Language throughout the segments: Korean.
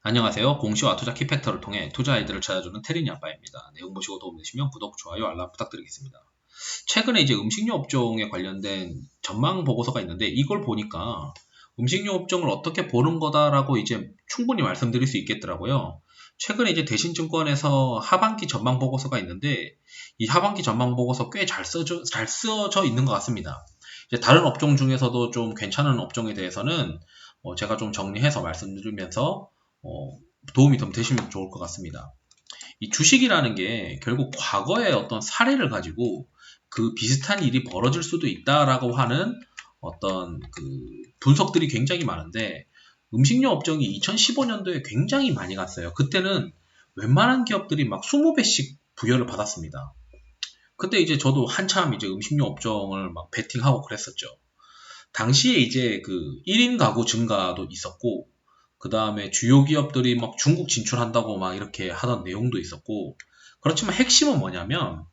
안녕하세요. 공시와 투자 키팩터를 통해 투자 아이디어를 찾아주는 테린이 아빠입니다. 내용 보시고 도움되시면 구독, 좋아요, 알람 부탁드리겠습니다. 최근에 이제 음식료 업종에 관련된 전망 보고서가 있는데 이걸 보니까 음식료 업종을 어떻게 보는 거다라고 이제 충분히 말씀드릴 수 있겠더라고요. 최근에 이제 대신증권에서 하반기 전망 보고서가 있는데 이 하반기 전망 보고서 꽤 잘 쓰여져 있는 것 같습니다. 이제 다른 업종 중에서도 좀 괜찮은 업종에 대해서는 제가 좀 정리해서 말씀드리면서 도움이 좀 되시면 좋을 것 같습니다. 이 주식이라는 게 결국 과거의 어떤 사례를 가지고 그 비슷한 일이 벌어질 수도 있다라고 하는 어떤 그 분석들이 굉장히 많은데 음식료 업종이 2015년도에 굉장히 많이 갔어요. 그때는 웬만한 기업들이 막 20배씩 부여를 받았습니다. 그때 이제 저도 한참 이제 음식료 업종을 막 베팅하고 그랬었죠. 당시에 이제 그 1인 가구 증가도 있었고, 그 다음에 주요 기업들이 막 중국 진출한다고 막 이렇게 하던 내용도 있었고, 그렇지만 핵심은 뭐냐면,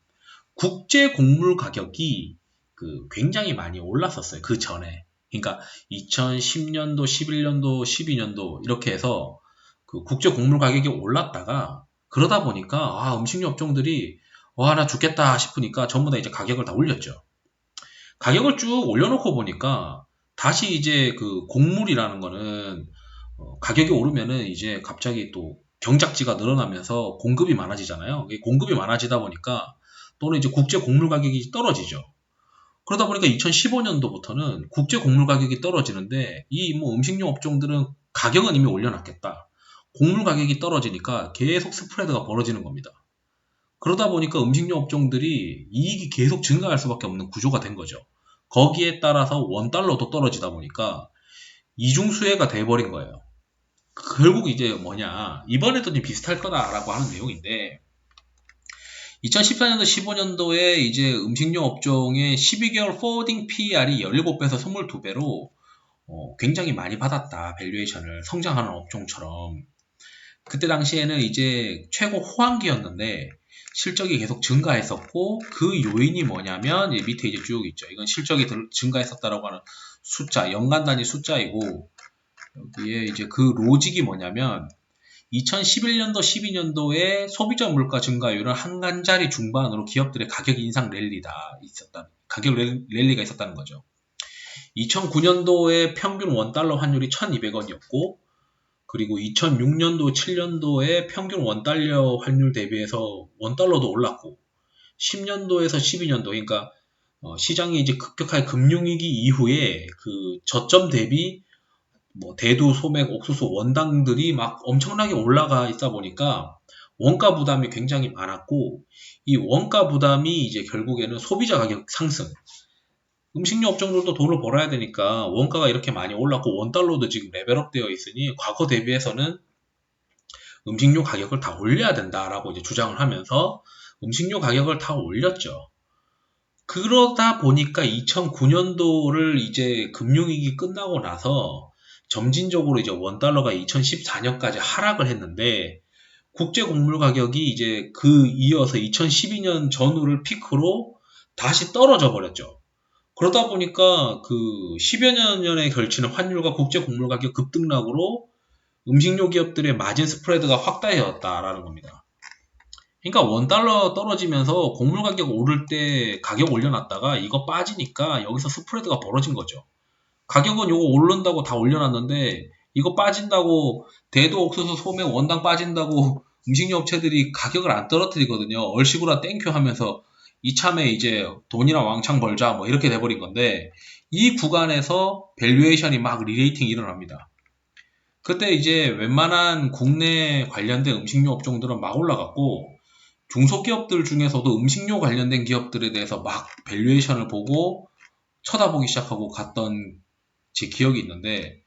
국제 곡물 가격이 그 굉장히 많이 올랐었어요. 그 전에. 그러니까 2010년도, 11년도, 12년도 이렇게 해서 그 국제 곡물 가격이 올랐다가 그러다 보니까 음식료 업종들이 와, 나 죽겠다 싶으니까 전부 다 이제 가격을 다 올렸죠. 가격을 쭉 올려놓고 보니까 다시 이제 그 곡물이라는 거는 가격이 오르면은 이제 갑자기 또 경작지가 늘어나면서 공급이 많아지잖아요. 공급이 많아지다 보니까 또는 이제 국제 곡물 가격이 떨어지죠. 그러다 보니까 2015년도부터는 국제 곡물 가격이 떨어지는데 이 뭐 음식료 업종들은 가격은 이미 올려놨겠다. 곡물 가격이 떨어지니까 계속 스프레드가 벌어지는 겁니다. 그러다 보니까 음식료 업종들이 이익이 계속 증가할 수밖에 없는 구조가 된 거죠. 거기에 따라서 원달러도 떨어지다 보니까 이중수혜가 돼버린 거예요. 결국 이제 뭐냐, 이번에도 좀 비슷할 거다라고 하는 내용인데, 2014년도, 15년도에 이제 음식료 업종의 12개월 포워딩 PER이 17배에서 22배로 굉장히 많이 받았다, 밸류에이션을. 성장하는 업종처럼. 그때 당시에는 이제 최고 호황기였는데 실적이 계속 증가했었고 그 요인이 뭐냐면 밑에 이제 쭉 있죠. 이건 실적이 증가했었다라고 하는 숫자, 연간 단위 숫자이고 여기에 이제 그 로직이 뭐냐면 2011년도, 12년도에 소비자 물가 증가율은 한 간자리 중반으로 기업들의 가격 인상 가격 랠리가 있었다는 거죠. 2009년도에 평균 원달러 환율이 1200원이었고 그리고 2006년도, 7년도에 평균 원달러 환율 대비해서 원달러도 올랐고 10년도에서 12년도 그러니까 시장이 이제 급격하게 금융위기 이후에 그 저점 대비 뭐 대두, 소맥, 옥수수, 원당들이 막 엄청나게 올라가 있다 보니까 원가 부담이 굉장히 많았고 이 원가 부담이 이제 결국에는 소비자 가격 상승 음식료 업종들도 돈을 벌어야 되니까 원가가 이렇게 많이 올랐고 원달러도 지금 레벨업 되어 있으니 과거 대비해서는 음식료 가격을 다 올려야 된다라고 이제 주장을 하면서 음식료 가격을 다 올렸죠. 그러다 보니까 2009년도를 이제 금융위기 끝나고 나서 점진적으로 이제 원달러가 2014년까지 하락을 했는데 국제 곡물 가격이 이제 그 이어서 2012년 전후를 피크로 다시 떨어져 버렸죠. 그러다 보니까 그 10여 년에 걸치는 환율과 국제 곡물 가격 급등락으로 음식료 기업들의 마진 스프레드가 확대되었다라는 겁니다. 그러니까 원달러 떨어지면서 곡물 가격 오를 때 가격 올려놨다가 이거 빠지니까 여기서 스프레드가 벌어진 거죠. 가격은 요거 오른다고 다 올려놨는데 이거 빠진다고 대도 옥수수 소매 원당 빠진다고 음식료 업체들이 가격을 안 떨어뜨리거든요. 얼씨구라 땡큐 하면서 이참에 이제 돈이나 왕창 벌자 뭐 이렇게 돼버린 건데 이 구간에서 밸류에이션이 막 리레이팅이 일어납니다. 그때 이제 웬만한 국내 관련된 음식료 업종들은 막 올라갔고 중소기업들 중에서도 음식료 관련된 기업들에 대해서 막 밸류에이션을 보고 쳐다보기 시작하고 갔던 제 기억이 있는데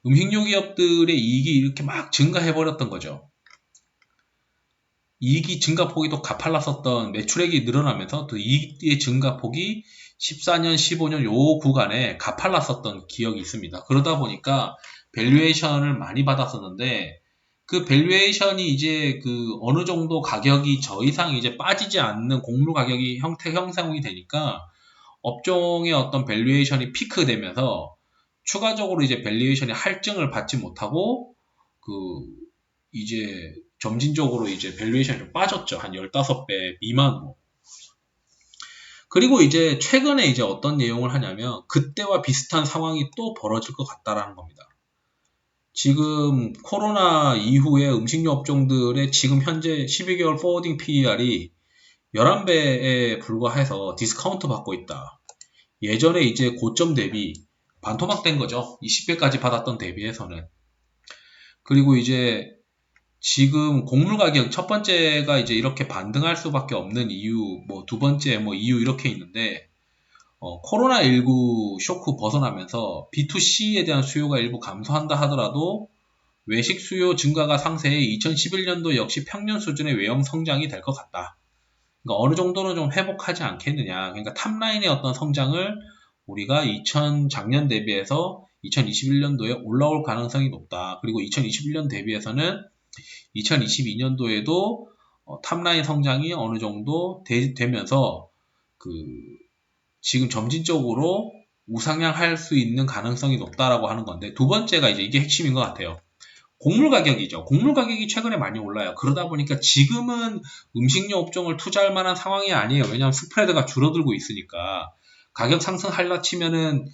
음식료 기업들의 이익이 이렇게 막 증가해버렸던 거죠. 이익이 증가폭이 또 가팔랐었던 매출액이 늘어나면서 또 이익의 증가폭이 14년, 15년 요 구간에 가팔랐었던 기억이 있습니다. 그러다 보니까 밸류에이션을 많이 받았었는데 그 밸류에이션이 이제 그 어느 정도 가격이 저 이상 이제 빠지지 않는 곡물 가격이 형성이 되니까 업종의 어떤 밸류에이션이 피크되면서 추가적으로 이제 밸류에이션이 할증을 받지 못하고 그 이제 점진적으로 이제 밸류에이션이 좀 빠졌죠. 한 15배 미만으로. 그리고 이제 최근에 이제 어떤 내용을 하냐면 그때와 비슷한 상황이 또 벌어질 것 같다라는 겁니다. 지금 코로나 이후에 음식료 업종들의 지금 현재 12개월 포워딩 PER이 11배에 불과해서 디스카운트 받고 있다. 예전에 이제 고점 대비 반토막 된 거죠. 20배까지 받았던 대비해서는. 그리고 이제 지금 곡물 가격 첫 번째가 이제 이렇게 반등할 수밖에 없는 이유, 뭐 두 번째 뭐 이유 이렇게 있는데 코로나19 쇼크 벗어나면서 B2C에 대한 수요가 일부 감소한다 하더라도 외식 수요 증가가 상세해 2011년도 역시 평년 수준의 외형 성장이 될 것 같다. 그러니까 어느 정도는 좀 회복하지 않겠느냐. 그러니까 탑라인의 어떤 성장을 우리가 작년 대비해서 2021년도에 올라올 가능성이 높다. 그리고 2021년 대비해서는 2022년도에도 탑라인 성장이 어느 정도 되면서 지금 점진적으로 우상향할 수 있는 가능성이 높다라고 하는 건데, 두 번째가 이제 이게 핵심인 것 같아요. 곡물 가격이죠. 곡물 가격이 최근에 많이 올라요. 그러다 보니까 지금은 음식료 업종을 투자할 만한 상황이 아니에요. 왜냐하면 스프레드가 줄어들고 있으니까. 가격 상승할라 치면은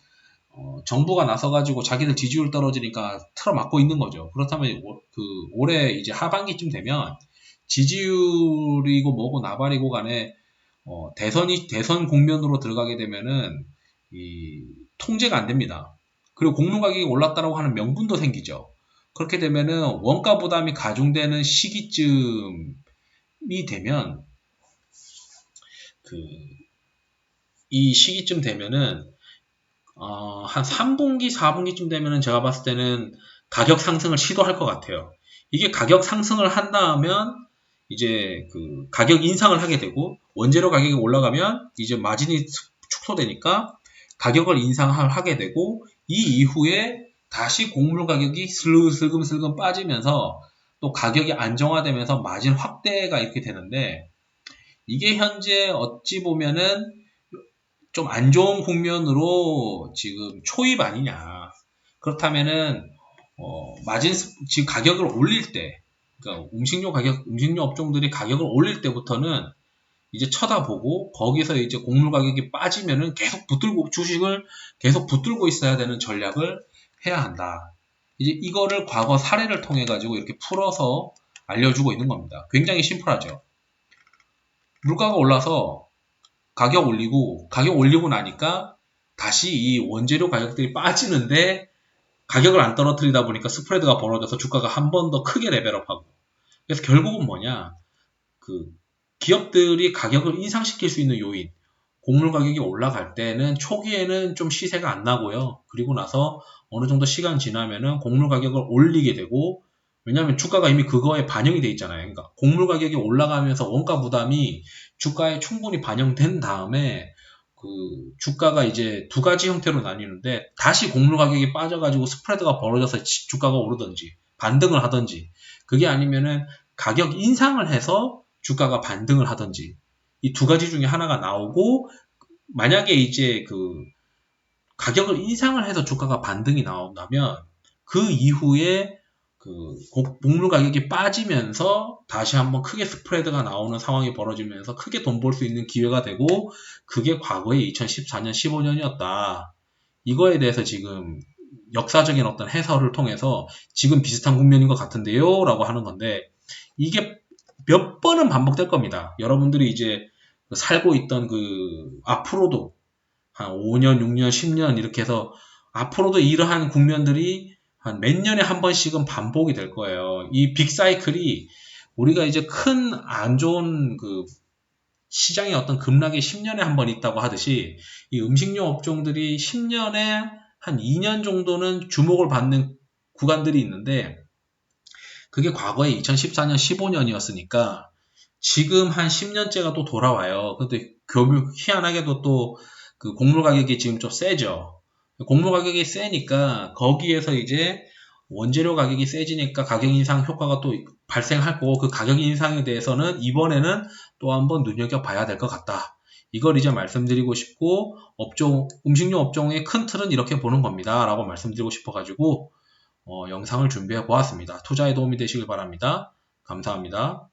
정부가 나서가지고 자기들 지지율 떨어지니까 틀어막고 있는 거죠. 그렇다면 올해 이제 하반기쯤 되면 지지율이고 뭐고 나발이고 간에 대선 국면으로 들어가게 되면은 이 통제가 안 됩니다. 그리고 곡물 가격이 올랐다라고 하는 명분도 생기죠. 그렇게 되면은 원가 부담이 가중되는 시기쯤이 되면 이 시기쯤 되면은 한 3분기, 4분기쯤 되면은 제가 봤을 때는 가격 상승을 시도할 것 같아요. 이게 가격 상승을 한다면 이제 가격 인상을 하게 되고 원재료 가격이 올라가면 이제 마진이 축소되니까 가격을 인상을 하게 되고 이 이후에 다시 곡물 가격이 슬금슬금 빠지면서 또 가격이 안정화되면서 마진 확대가 이렇게 되는데, 이게 현재 어찌 보면은 좀 안 좋은 국면으로 지금 초입 아니냐. 그렇다면은 지금 가격을 올릴 때, 그러니까 음식료 업종들이 가격을 올릴 때부터는 이제 쳐다보고 거기서 이제 곡물 가격이 빠지면은 주식을 계속 붙들고 있어야 되는 전략을 해야 한다. 이제 이거를 과거 사례를 통해 가지고 이렇게 풀어서 알려주고 있는 겁니다. 굉장히 심플하죠. 물가가 올라서 가격 올리고 나니까 다시 이 원재료 가격들이 빠지는데 가격을 안 떨어뜨리다 보니까 스프레드가 벌어져서 주가가 한 번 더 크게 레벨업하고. 그래서 결국은 뭐냐, 기업들이 가격을 인상시킬 수 있는 요인, 곡물 가격이 올라갈 때는 초기에는 좀 시세가 안 나고요. 그리고 나서 어느 정도 시간 지나면은 곡물 가격을 올리게 되고, 왜냐하면 주가가 이미 그거에 반영이 돼 있잖아요. 그러니까 곡물 가격이 올라가면서 원가 부담이 주가에 충분히 반영된 다음에 주가가 이제 두 가지 형태로 나뉘는데, 다시 곡물 가격이 빠져가지고 스프레드가 벌어져서 주가가 오르든지 반등을 하든지, 그게 아니면은 가격 인상을 해서 주가가 반등을 하든지, 이 두 가지 중에 하나가 나오고, 만약에 이제 가격을 인상을 해서 주가가 반등이 나온다면 그 이후에 곡물 가격이 빠지면서 다시 한번 크게 스프레드가 나오는 상황이 벌어지면서 크게 돈 벌 수 있는 기회가 되고, 그게 과거의 2014년, 15년이었다. 이거에 대해서 지금 역사적인 어떤 해설을 통해서 지금 비슷한 국면인 것 같은데요? 라고 하는 건데, 이게 몇 번은 반복될 겁니다. 여러분들이 이제 살고 있던 앞으로도 한 5년, 6년, 10년 이렇게 해서 앞으로도 이러한 국면들이 한 몇 년에 한 번씩은 반복이 될 거예요. 이 빅사이클이 우리가 이제 큰 안 좋은 시장의 어떤 급락이 10년에 한 번 있다고 하듯이, 이 음식료 업종들이 10년에 한 2년 정도는 주목을 받는 구간들이 있는데, 그게 과거에 2014년, 15년이었으니까 지금 한 10년째가 또 돌아와요. 근데 희한하게도 또 곡물 가격이 지금 좀 세죠. 곡물 가격이 세니까 거기에서 이제 원재료 가격이 세지니까 가격 인상 효과가 또 발생할 거고, 그 가격 인상에 대해서는 이번에는 또 한번 눈여겨봐야 될 것 같다. 이걸 이제 말씀드리고 싶고, 음식료 업종의 큰 틀은 이렇게 보는 겁니다. 라고 말씀드리고 싶어가지고 영상을 준비해 보았습니다. 투자에 도움이 되시길 바랍니다. 감사합니다.